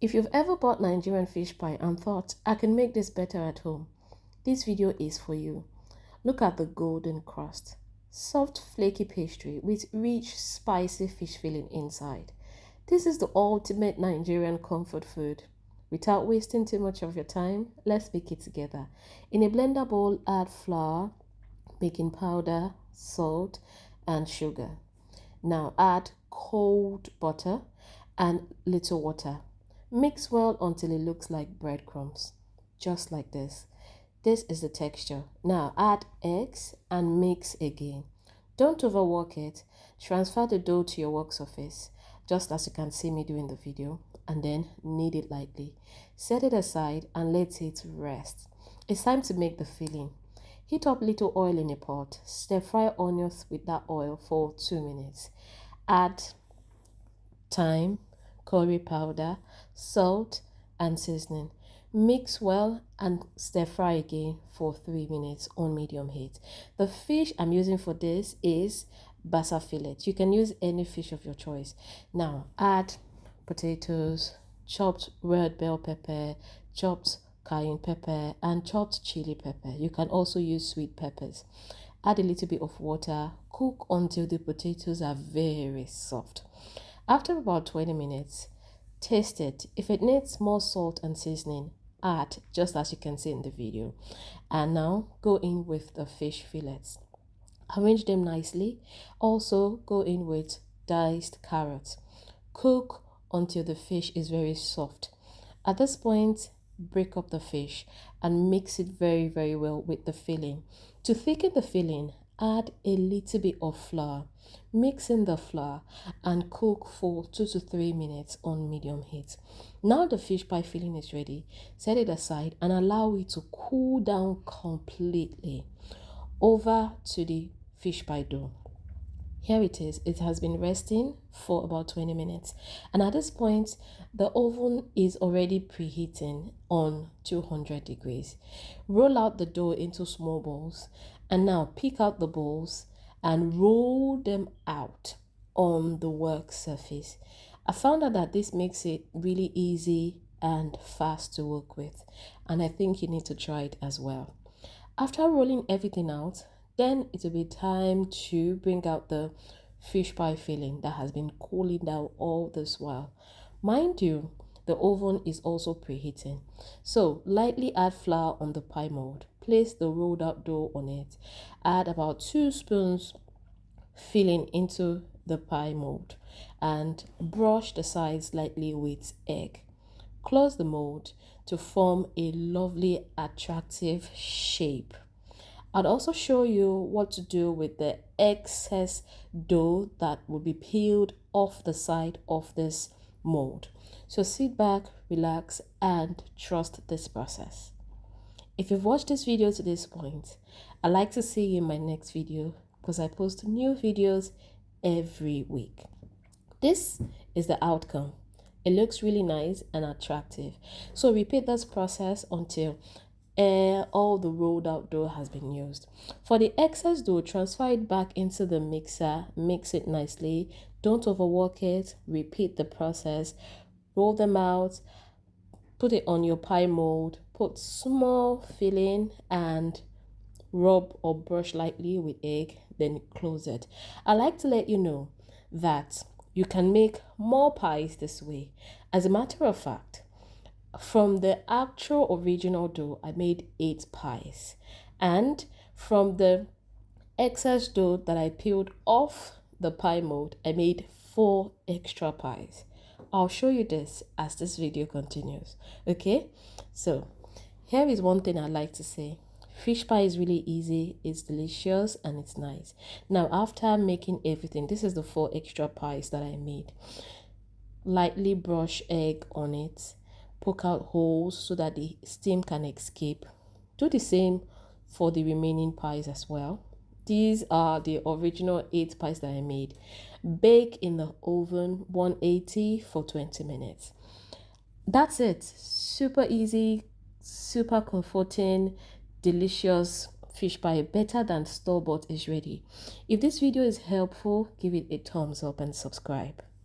If you've ever bought Nigerian fish pie and thought, I can make this better at home, this video is for you. Look at the golden crust. Soft, flaky pastry with rich, spicy fish filling inside. This is the ultimate Nigerian comfort food. Without wasting too much of your time, let's make it together. In a blender bowl, add flour, baking powder, salt, and sugar. Now add cold butter and little water. Mix well until it looks like breadcrumbs, just like this. This is the texture. Now add eggs and mix again. Don't overwork it. Transfer the dough to your work surface, just as you can see me do in the video, and then knead it lightly. Set it aside and let it rest. It's time to make the filling. Heat up little oil in a pot. Stir fry onions with that oil for 2 minutes. Add thyme, curry powder, salt, and seasoning. Mix well and stir fry again for 3 minutes on medium heat. The fish I'm using for this is Basa fillet. You can use any fish of your choice. Now add potatoes, chopped red bell pepper, chopped cayenne pepper, and chopped chili pepper. You can also use sweet peppers. Add a little bit of water. Cook until the potatoes are very soft. After about 20 minutes, taste it. If it needs more salt and seasoning, add, just as you can see in the video. And now go in with the fish fillets. Arrange them nicely. Also go in with diced carrots. Cook until the fish is very soft. At this point, break up the fish and mix it very well with the filling. To thicken the filling, add a little bit of flour. Mix in the flour and cook for 2 to 3 minutes on medium heat. Now the fish pie filling is ready. Set it aside and allow it to cool down completely. Over to the fish pie dough. Here it is. It has been resting for about 20 minutes. And at this point, the oven is already preheating on 200 degrees. Roll out the dough into small balls. And now pick out the balls and roll them out on the work surface. I found out that this makes it really easy and fast to work with. And I think you need to try it as well. After rolling everything out, then it will be time to bring out the fish pie filling that has been cooling down all this while. Mind you, the oven is also preheating. So lightly add flour on the pie mold. Place the rolled out dough on it. Add about 2 spoons filling into the pie mold and brush the sides lightly with egg. Close the mold to form a lovely, attractive shape. I'll also show you what to do with the excess dough that will be peeled off the side of this mold. So sit back, relax, and trust this process. If you've watched this video to this point, I'd like to see you in my next video because I post new videos every week. This is the outcome. It looks really nice and attractive. So repeat this process until all the rolled out dough has been used. For the excess dough, transfer it back into the mixer, mix it nicely, don't overwork it, repeat the process, roll them out, put it on your pie mold, put small filling and rub or brush lightly with egg, then close it. I like to let you know that you can make more pies this way. As a matter of fact, from the actual original dough, I made 8 pies. And from the excess dough that I peeled off the pie mold, I made 4 extra pies. I'll show you this as this video continues. Okay, so here is one thing I like to say. Fish pie is really easy, it's delicious, and it's nice. Now, after making everything, this is the 4 extra pies that I made. Lightly brush egg on it. Poke out holes so that the steam can escape. Do the same for the remaining pies as well. These are the original 8 pies that I made. Bake in the oven 180 for 20 minutes. That's it. Super easy, super comforting, delicious fish pie, better than store-bought, is ready. If this video is helpful, give it a thumbs up and subscribe.